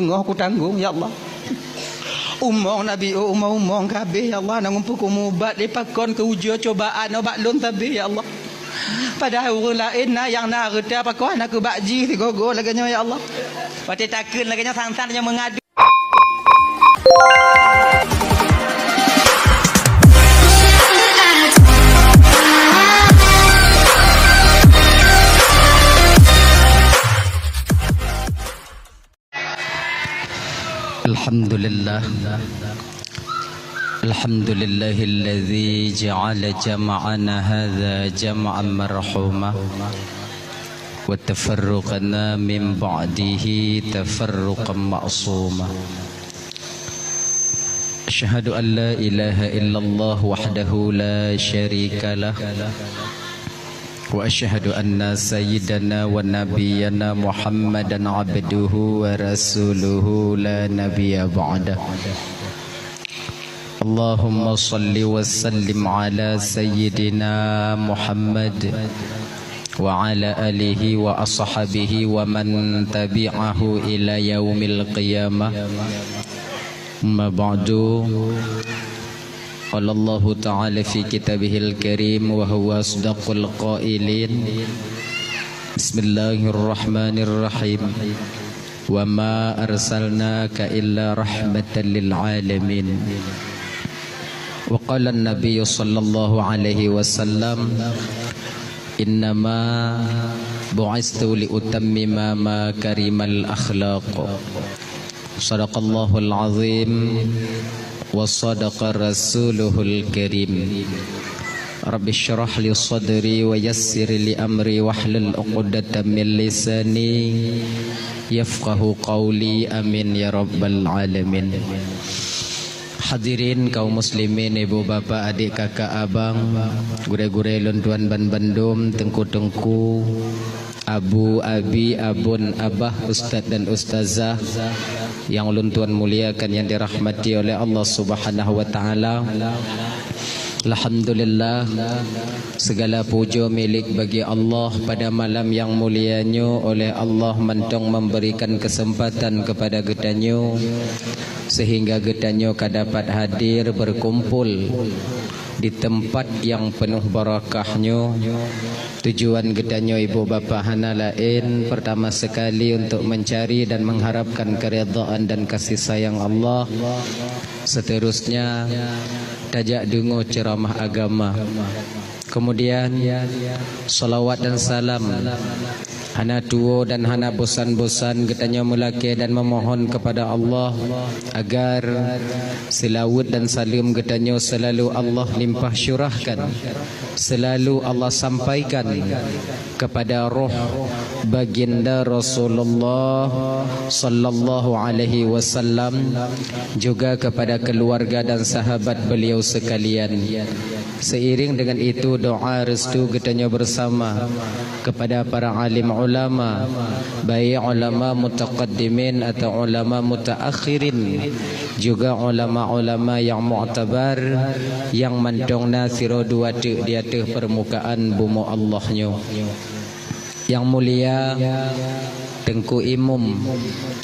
dengar aku tanggung ya Allah. Umong Nabi umong kabeh ya Allah nang ngumpul ubat dipakon ke ujian cobaan obat lun tabi ya Allah. Padahal orang lain yang nak reda pakon aku bakji gogo laganya ya Allah. Pati takun laganya sang-sang yang mengadu. Alhamdulillahilladzi ja'ala jama'ana hadza jam'an marhuma wa tafarruqana min ba'dihi tafarruqan ma'suma. Asyhadu an la ilaha illallah wahdahu la syarika lah wa asyhadu anna sayyidana wa nabiyyana Muhammadan abduhu wa rasuluhu la nabiyya ba'dah. Allahumma salli wa sallim ala sayyidina Muhammad wa ala alihi wa ashabihi wa man tabi'ahu ila yaumil qiyamah. Ma ba'du. Qala Allah Ta'ala fi kitabihil karim wa huwa asdaqul qailin. Bismillahirrahmanirrahim. Wa ma arsalnaka illa rahmatan lil alamin. Wa qala an-nabiy sallallahu alaihi wasallam innama bu'istu li utammima ma karimal akhlaq. Sadaqallahul azim wa sadaqa rasuluhul karim. Rabbi syrah li sadri wa yassir li amri wahlul 'uqdatam min lisani yafqahu qawli, amin ya rabbal alamin. Hadirin kaum muslimin, ibu bapa, adik kakak abang, gure-gure luntuan ban bandum, tengku-tengku, abu, abi, abun, abah, ustaz dan ustazah yang luntuan muliakan yang dirahmati oleh Allah Subhanahu wa taala. Alhamdulillah, segala puja milik bagi Allah pada malam yang mulianya. Oleh Allah mentong memberikan kesempatan kepada getanyo sehingga getanyo dapat hadir berkumpul di tempat yang penuh barakahnya. Tujuan getanyo ibu bapa hana lain pertama sekali untuk mencari dan mengharapkan keridhaan dan kasih sayang Allah. Seterusnya tajak dengar ceramah agama. Kemudian salawat dan salam hana tuo dan hana bosan-bosan getanyo melaki dan memohon kepada Allah agar selawat dan salam getanyo selalu Allah limpah syurahkan, selalu Allah sampaikan kepada roh baginda Rasulullah sallallahu alaihi wasallam, juga kepada keluarga dan sahabat beliau sekalian. Seiring dengan itu doa restu getanyo bersama kepada para alim ulama, baik ulama mutaqaddimin atau ulama mutaakhirin, juga ulama-ulama yang mu'tabar yang mantong nasiro dua di atas permukaan bumi Allahnya. Yang mulia Tengku Imum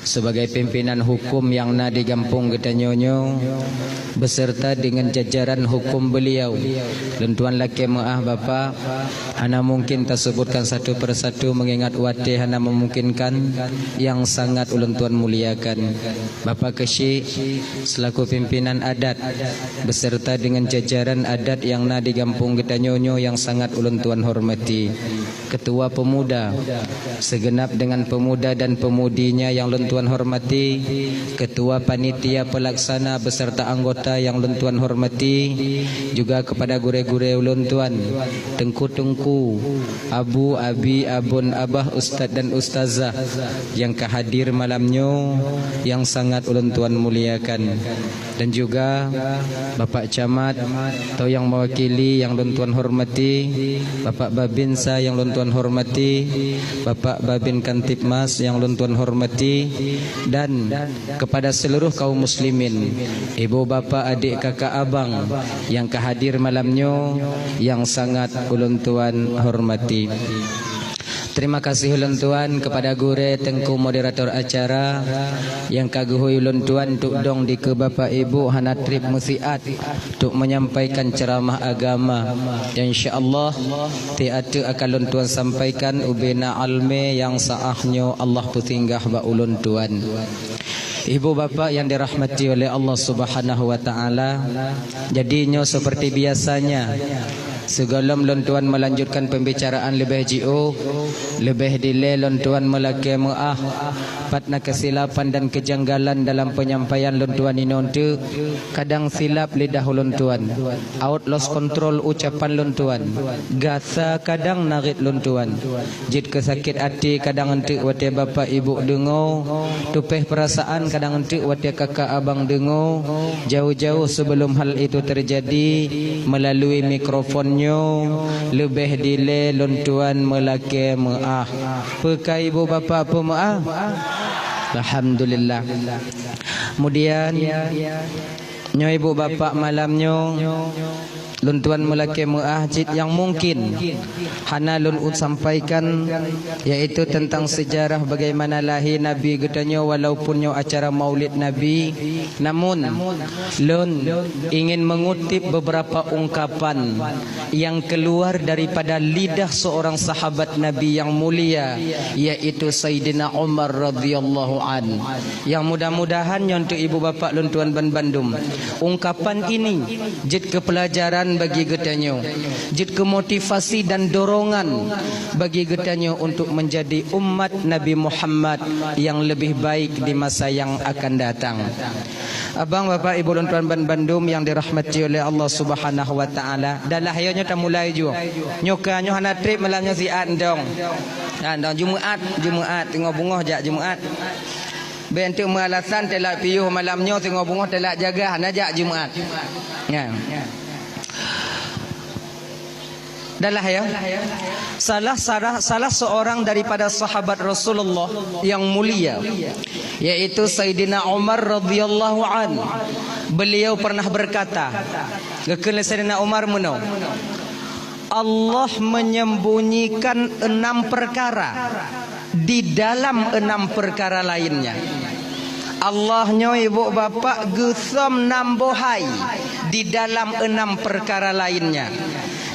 sebagai pimpinan hukum yang na di kampung Getanyonyo beserta dengan jajaran hukum beliau. Lentuan laki maaf bapa, hana mungkin tersebutkan satu persatu mengingat wate hana memungkinkan yang sangat ulun tuan muliakan. Bapa Kesyik selaku pimpinan adat beserta dengan jajaran adat yang na di kampung Getanyonyo yang sangat ulun tuan hormati. Ketua pemuda segenap dengan pemuda dan pemudinya yang lentuan hormati, ketua panitia pelaksana beserta anggota yang lentuan hormati, juga kepada gure-gure lentuan, tengku-tengku, abu, abi, abun, abah, ustaz dan ustazah yang kehadir malamnya yang sangat lentuan muliakan, dan juga Bapak Camat atau yang mewakili yang lentuan hormati, Bapak Babinsa yang lentuan hormati, Bapak Babin Kantipmas yang luntuan hormati, dan kepada seluruh kaum muslimin, ibu bapa, adik kakak abang yang kehadir malamnya yang sangat ulun tuan hormati. Terima kasih ulun tuan kepada gure tengku moderator acara yang kaguhui ulun tuan tuk dong di ke Bapak Ibu hana trip musiat untuk menyampaikan ceramah agama. Dan insya-Allah tiada akan ulun tuan sampaikan ubena alme yang saahnya Allah putinggah ba ulun tuan. Ibu bapa yang dirahmati oleh Allah Subhanahu wa taala, jadinya seperti biasanya Segalam lontuan melanjutkan pembicaraan lebih jiu, lebih dile lontuan melaki mu'ah, patna kesilapan dan kejanggalan dalam penyampaian lontuan inontu, kadang silap lidah lontuan, out lost control ucapan lontuan, gasa kadang narit lontuan, jid kesakit hati kadang entik wate bapa ibu dengo, tupeh perasaan kadang entik wate kakak abang dengo, jauh-jauh sebelum hal itu terjadi melalui mikrofon lebih dile lontuan melaki maaf pekai ibu bapa apa maaf. Alhamdulillah. Kemudian nyo ibu bapa malamnyo lontuan melaki muahjid yang mungkin hana lun sampaikan, yaitu tentang sejarah bagaimana lahir Nabi getanya walaupun nyo acara maulid Nabi, namun lun ingin mengutip beberapa ungkapan yang keluar daripada lidah seorang sahabat Nabi yang mulia, yaitu Sayyidina Umar radhiyallahu an, yang mudah-mudahan untuk ibu bapa lontuan ban Bandung ungkapan ini jid kepelajaran bagi getanyo, jid kemotivasi dan dorongan bagi getanyo untuk menjadi umat Nabi Muhammad yang lebih baik di masa yang akan datang. Abang bapak ibu dan tuan ban Bandung yang dirahmati oleh Allah Subhanahu wa taala, dalah ayonya ta mulai ju nyoka nyo hana trip malamnya siat ndong ndong Jumaat tengok bungoh jak Jumaat bentuk malasan telak piuh malamnya tengok bungoh telak jaga hana jak Jumaat ya. Dalah ya, salah seorang daripada sahabat Rasulullah yang mulia, yaitu Sayyidina Umar radhiyallahu an. Beliau pernah berkata, gekele Sayyidina Umar meno, Allah menyembunyikan 6 perkara di dalam 6 perkara lainnya. Allahnya ibu bapak gusam nambohai di dalam 6 perkara lainnya.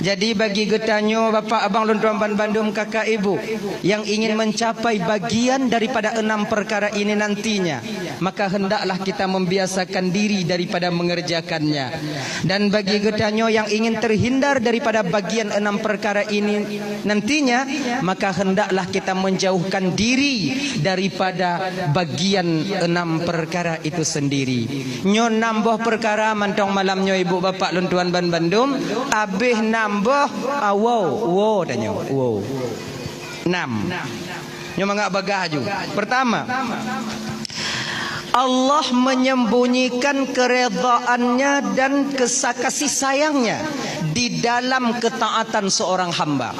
Jadi bagi getanyo bapak abang lontuan ban Bandung kakak ibu yang ingin mencapai bagian daripada 6 perkara ini nantinya, maka hendaklah kita membiasakan diri daripada mengerjakannya. Dan bagi getanyo yang ingin terhindar daripada bagian 6 perkara ini nantinya, maka hendaklah kita menjauhkan diri daripada bagian 6 perkara itu sendiri. Nyo nambah perkara mantong malamnya ibu bapak lontuan ban Bandung abih nambah wow tanya wow 6 nyo mangak bagah ju. Pertama, Allah menyembunyikan keredaannya dan kasih sayangnya di dalam ketaatan seorang hamba.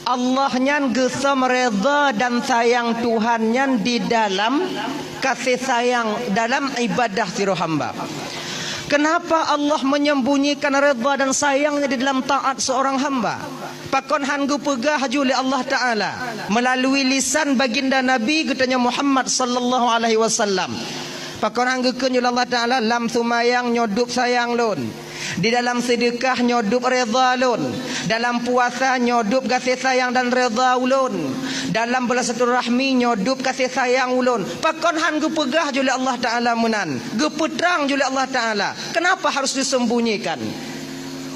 Allah nyan gesam reda dan sayang Tuhan nyan di dalam kasih sayang dalam ibadah siro hamba. Kenapa Allah menyembunyikan redha dan sayangnya di dalam taat seorang hamba? Pakon hanggu pegah oleh Allah Ta'ala melalui lisan baginda Nabi getanya Muhammad sallallahu alaihi wasallam. Pakon hanggu oleh Allah Ta'ala lam sumayang nyodup sayang lun. Di dalam sedekah nyodup redha lun. Dalam puasa nyodup kasih sayang dan redha ulun. Dalam bersilaturahmi nyodup kasih sayang ulun. Pakon han gu pegah jule Allah Ta'ala munan. Gu putrang jule Allah Ta'ala. Kenapa harus disembunyikan?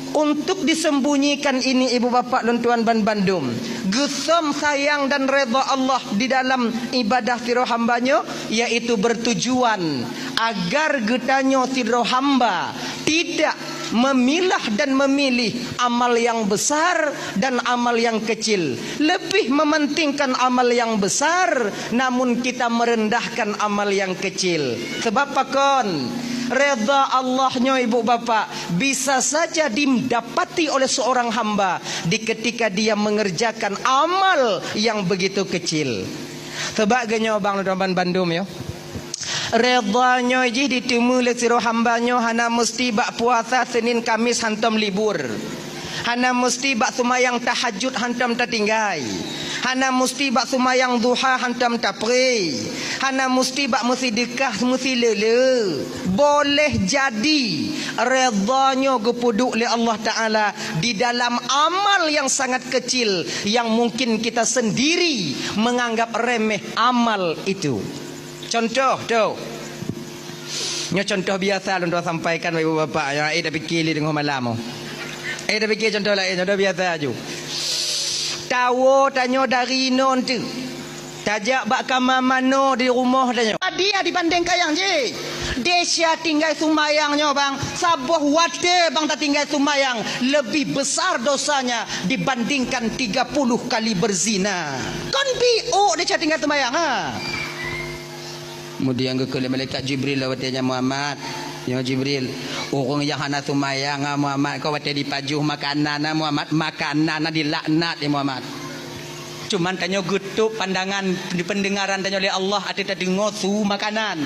Untuk disembunyikan ini ibu bapak lontuan ban Bandung, gesam sayang dan redha Allah di dalam ibadah siro hambanya, yaitu bertujuan agar getanyo siro hamba tidak memilah dan memilih amal yang besar dan amal yang kecil. Lebih mementingkan amal yang besar, namun kita merendahkan amal yang kecil. Sebab pakon redha Allahnya ibu bapa bisa saja didapati oleh seorang hamba di ketika dia mengerjakan amal yang begitu kecil. Sebab genyo bang ban Bandung yo. Redanya je ditemu oleh siro hambanya hana mesti bak puasa Senin Kamis hantam libur. Hana mesti bak semayang tahajud hantam tertinggai. Hana musti bak sumayang duha hantam tapri. Hana musti bak mesti dekah mesti lele. Boleh jadi redanya gepuduk oleh Allah Ta'ala di dalam amal yang sangat kecil yang mungkin kita sendiri menganggap remeh amal itu. Contoh tu. Contoh biasa lu sampaikan ibu bapa yang dah fikir dengan malam. Dah fikir contoh lain, contoh biasa aja. Tahu tanya dari non tu. Tajak bak kamar mano di rumah tanya. Dia dibanding kayang je. Desya tinggal sumayangnya bang. Sabuh wate bang tak tinggal sumayang. Lebih besar dosanya dibandingkan 30 kali berzina. Kan biuk dia tinggal sumayang ha. Kemudian ke malaikat Jibril lawatnya Muhammad. Ya Jibril, orang yang hana sumayang Muhammad kau wate dipajuh makanan Muhammad, makanan dilaknat ya Muhammad. Cuman tanya gutuk pandangan di pendengaran tanya oleh Allah ada tak dengar su makanan.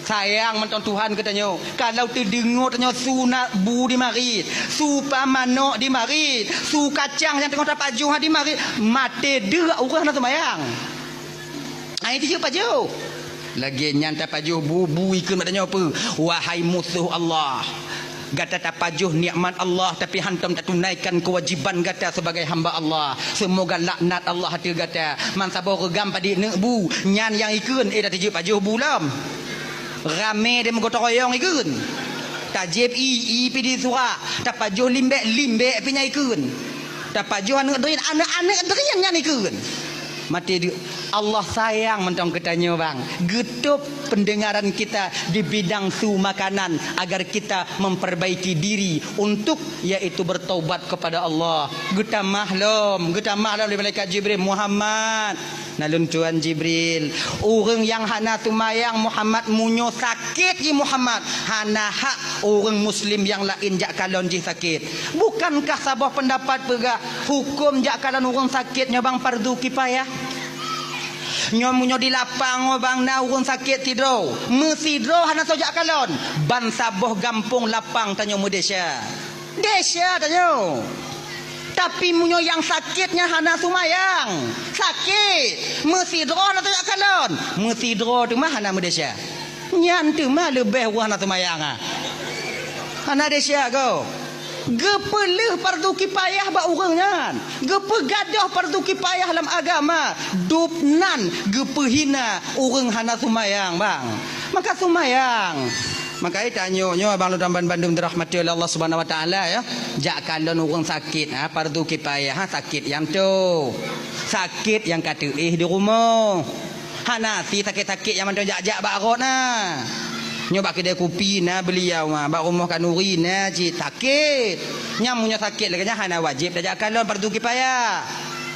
Sayang menton Tuhan katanya. Kalau terdengar tanya su nak bu di mari, su pamanok di mari, su kacang yang tengah tapajuh di mari, mate derak orang nak sumayang. Ai dia pajuh. Lagi nyanta pajuh bubu ikut matanya apa? Wahai musuh Allah. Gata tak pajuh nikmat Allah tapi hantam tak tunaikan kewajiban gata sebagai hamba Allah. Semoga laknat Allah hati gata. Man sabar regam padi nek bu, nyan yang ikun dah tiji pajuh bulam. Rame dia menggotong royong ikun. Tajib i pidi surah. Tak pajuh limbek pinya ikun. Tak pajuh anak derin nyan ikun. Mati dia. Allah sayang mentong ketanya bang. Getup pendengaran kita di bidang su makanan agar kita memperbaiki diri untuk yaitu bertaubat kepada Allah. Geta mahlum oleh malaikat Jibril Muhammad. Nalun Tuan Jibril. Orang yang hana tumayang Muhammad munyo sakit ji Muhammad. Hana hak orang muslim yang lain jak kalon ji sakit. Bukankah sabah pendapat pegah hukum jak kalon orang sakitnya bang fardu kifayah? Nyomunyo di lapang bang na urun sakit tidur. Mesidro hana sojak kalon. Ban saboh gampung lapang tanyo Malaysia. Desya tanyo. Tapi munyo yang sakitnya hana sumayang. Sakit. Mesidro hana sojak kalon. Mesidro tu mah hana Malaysia. Nyan tu mah lebih hana sumayang ah. Hana Desya go. Gepelih fardu kifayah ba urangnya. Gepegadah fardu kifayah dalam agama. Dupnan gepehina urang hana sumayang bang. Maka sumayang. Maka tanya nyo abang lu dalam Bandung dirahmati oleh Allah Subhanahu wa taala ya. Jak kalon urang sakit fardu kifayah sakit yang tu. Sakit yang kata di rumah. Hana si sakit-sakit yang mandang jak ba arot nah. Nyoba kedai kopi na beliau bak rumah kanuri na cik sakit. Nyamunya sakit lagi hana wajib dah kalon fardu kifayah.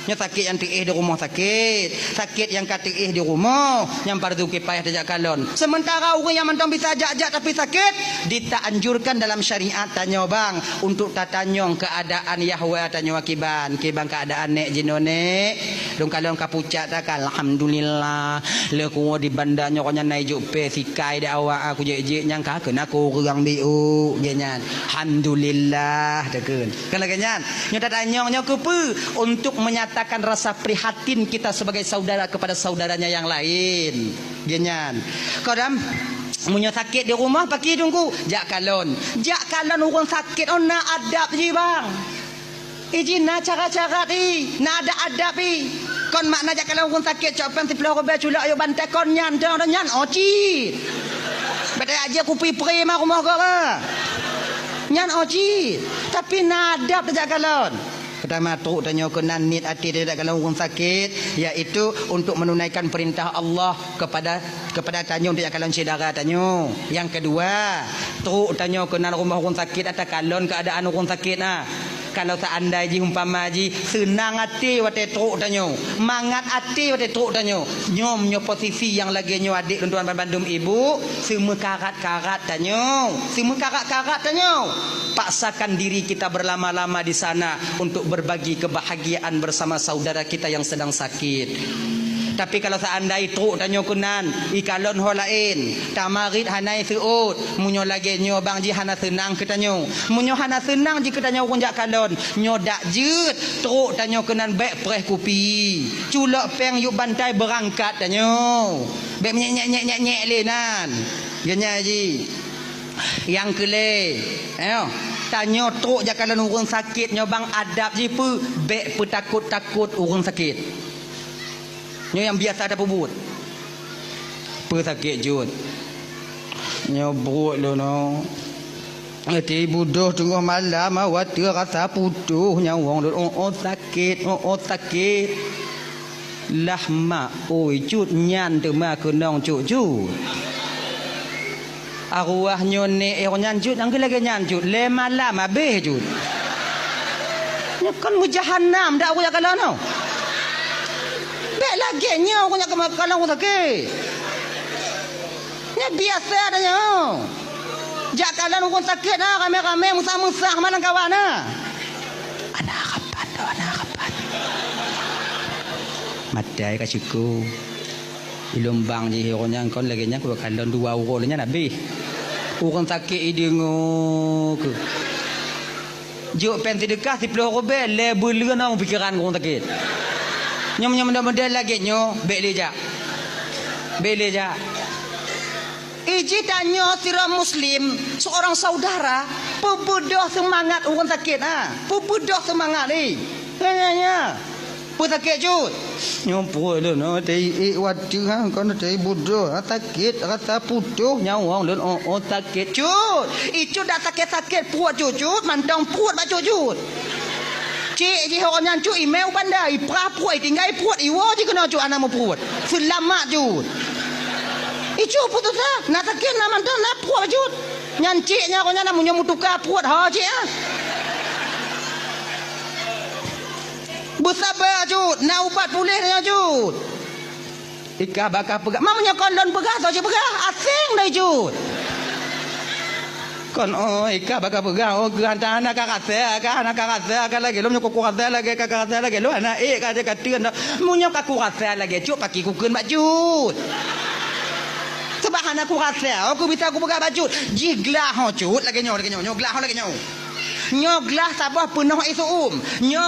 Nya sakit yang tiih di rumah sakit. Sakit yang katiih di rumah yang fardu kifayah dah kalon. Sementara orang yang mentang bisa jak tapi sakit ditaanjurkan dalam syariat tanya bang untuk tatanyong keadaan Yahwa tanya akiban keadaan nek jinone. Dong kalon kapucat tak alhamdulillah. Le ku di bandanya konya nai jupe sikai dah awak aku je nyang ka kena ku urang biu genyan. Alhamdulillah dekeun. Kalau genyan nya tatanyong nya kepe untuk menyatakan rasa prihatin kita sebagai saudara kepada saudaranya yang lain. Genyan. Kodam munyo sakit di rumah pagi tunggu jak kalon orang sakit na adab je bang. Izin na cara-cara ti na ada adab ti. Kon makna jak kalon orang sakit copan 10 robe culak ayo bantai kon nyan nyan oci. Betai aja kupi pre mah rumah kau mah. Nyan oci. Tapi na adab jak kalon. Pertama tu tanya kenan niat hati dia kalau orang sakit iaitu untuk menunaikan perintah Allah kepada tanyo dia kalau saudara tanyo. Yang kedua, tu tanya kenan rumah orang sakit atau kalon keadaan orang sakit Kalau seandainya umpama ji senang hati wate truk tanyo, mangat hati wate truk tanyo. Nyom nyo posisi yang lagi nyo adik tuan Bandung ibu, semua karat-karat tanyo. Semua karat-karat tanyo. Paksakan diri kita berlama-lama di sana untuk berbagi kebahagiaan bersama saudara kita yang sedang sakit. Tapi kalau seandai truk tanyo kunan ikalon ho lain tamarit hanai seut munyo lagi nyo bang ji hana senang ke tanyo munyo hana senang ji ke tanyo kunjak kalon nyo dak jeut truk tanyo kunan bek preh kupi culok peng yuk bantai berangkat tanyo bek nyek lenan genya ji yang kele ayo tanyo truk jakalan urang sakit nyo bang adab ji pu bek takut urang sakit nyo yang biasa ada pebut pu sakit jut nyo brut lo no ati budoh tengah malam awak rasa putuh nyawang oh sakit lah mak oi cut nyan tu mak kenong cut arwah nyone nyan cut ang lagi nyan cut le malam habis cut kan mujahannam dak aku kalau no bek lagi nyo aku nak kalau aku sakit nya biasa ada nyo jak kalan aku sakit ah rame-rame musah-musah mana kawan ah anak kapan madai ka syukur ilombang je hironya kon lagi nya ku kalon 2 euro nya nabi orang sakit idengo ke juk pen sedekah 10 euro be le bulan orang pikiran orang sakit nyom model lagi nyo bek leja iji tanyo sira muslim seorang saudara pebudoh semangat orang sakit pebudoh semangat ni nya pu sakit jut nyompo lu no tei wadi kon tei budoh sakit rasa putuh nyawang lu oh sakit jut itu dak sakit puat jut mantong puat ba jut cik ji orang nyan cu email bandai pra puat tinggal puat iwo ji kena cu anak mo puat selamat jut icu putus nak sakit nak mantan nak puat jut nyan ciknya ko nyan munyo mutuka puat ha cik bersabar jut nak ubat pulih nya jut ika bakal pegah mamanya kondon pegah tu je pegah asing dah jut kon oh ika bakal pegah oh ganta anak kakak lagi lo nyoko kakak lagi lo anak ka dia katian munyo kaku rasa lagi cuk paki kukeun bak jut sebab anak aku rasa aku bisa aku pegang baju jiglah ho cut lagi nyo glah ho lagi nyo glah sabah penuh isu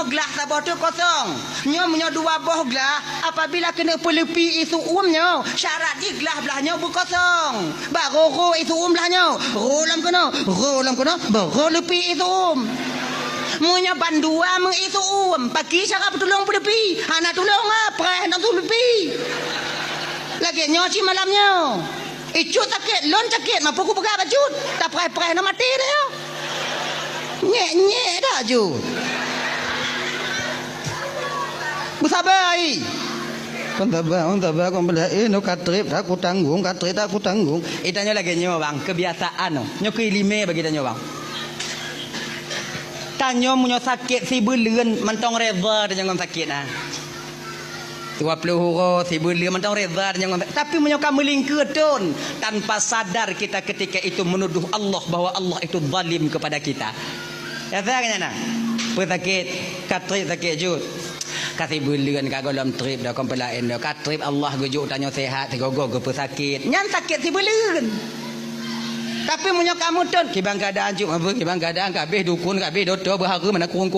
glah sabah tu kosong nyo 2 boh glah apabila kena pelepi isu nyo syarat jiglah belah nyo berkosong baru isu belah nyo rolam kena baru lepi isu munyo bandua mengisu pagi syarat tolong pelepi anak tolong preh nak lepi lagi nyo si malamnya icu sakit lon sakit mampu ku pegang baju tak preh nak mati dia nyek dah jut bersabar ai kon sabar kon bela no katrip tak ku tanggung itanya lagi nyo bang kebiasaan nyo kelime bagi tanyo bang tanyo munyo sakit si beuleun mantong reza tanyo ngom sakit 20 euro 1000 mentang reza dengan tapi menyokap melingkar don tanpa sadar kita ketika itu menuduh Allah bahwa Allah itu zalim kepada kita ya saya nak pesakit katrip sakit jut kasih bulan kagolom trip dah kompelain dah katrip Allah gujuk tanya sehat gogo ke pesakit nyan sakit si bulan tapi menyokap mutun kibang keadaan jut apa kibang keadaan kabeh dukun kabeh doktor berhara mana kurung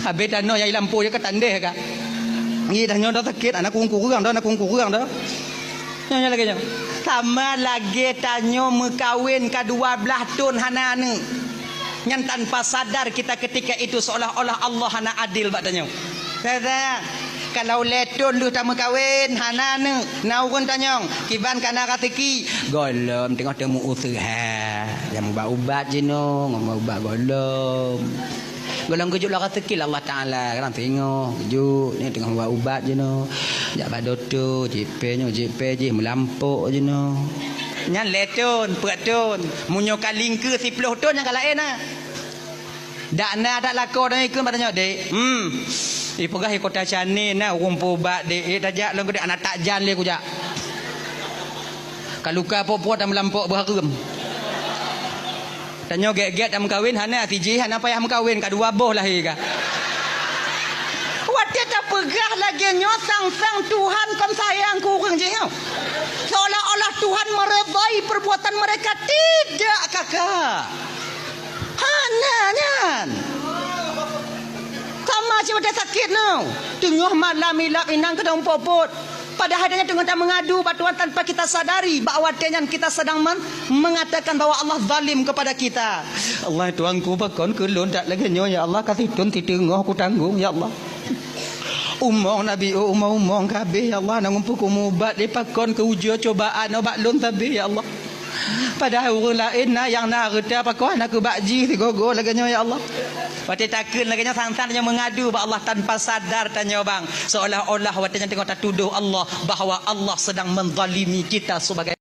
habis tanah yang lampu je ketandeh kak ni dah nyoda sakit anak kurang dah nyonya lagi nyo sama lagi tanyo mekawin ke 12 tahun hana ni nyan tanpa sadar kita ketika itu seolah-olah Allah hana adil bak tanyo saya kalau letun lu tak mekawin hana ni naurun tanyong kiban kana rateki golom tengok temu usaha yang ubat-ubat je no ngomong ubat golom kejut lah rezeki Allah Ta'ala kan tengok kejut ni tengah buat ubat je no jak badoto JP je melampuk je no nyan letun peratun munyo kalingke 10 ton yang kalain dak na dak lako dah ikut patanya dek ipegah kota Canin urung ubat dek tajak long anak tak jan le ku jak kaluka popot dan melampuk berharum tanyo get-get am kawin hana tiji hana payah am kawin ka 2 boh lahir ka watet pegah lagi nyo sang Tuhan kan sayang kurang je. Seolah-olah Tuhan meredai perbuatan mereka. Tidak kakak. Hananyan. Sama macam sakit no. Tengah malam ilap inang kedong popot. Padahal dia tengah mengadu batuan tanpa kita sadari bahawa kita sedang mengatakan bahawa Allah zalim kepada kita. Allah tuanku bakon kelon tak lagi nyo ya Allah kasih tun titengah aku tanggung ya Allah. Umong Nabi umong kabeh ya Allah nang umpuk umubat dipakon ke ujian cobaan obat lon tabe ya Allah. Padahal orang lain yang nak reda pakon nak bakji gogo lagi nyo ya Allah. Wate takun lagi nya sang-sang yang mengadu bahawa Allah tanpa sadar tanya bang seolah-olah watenya tengok tak tuduh Allah bahawa Allah sedang menzalimi kita sebagai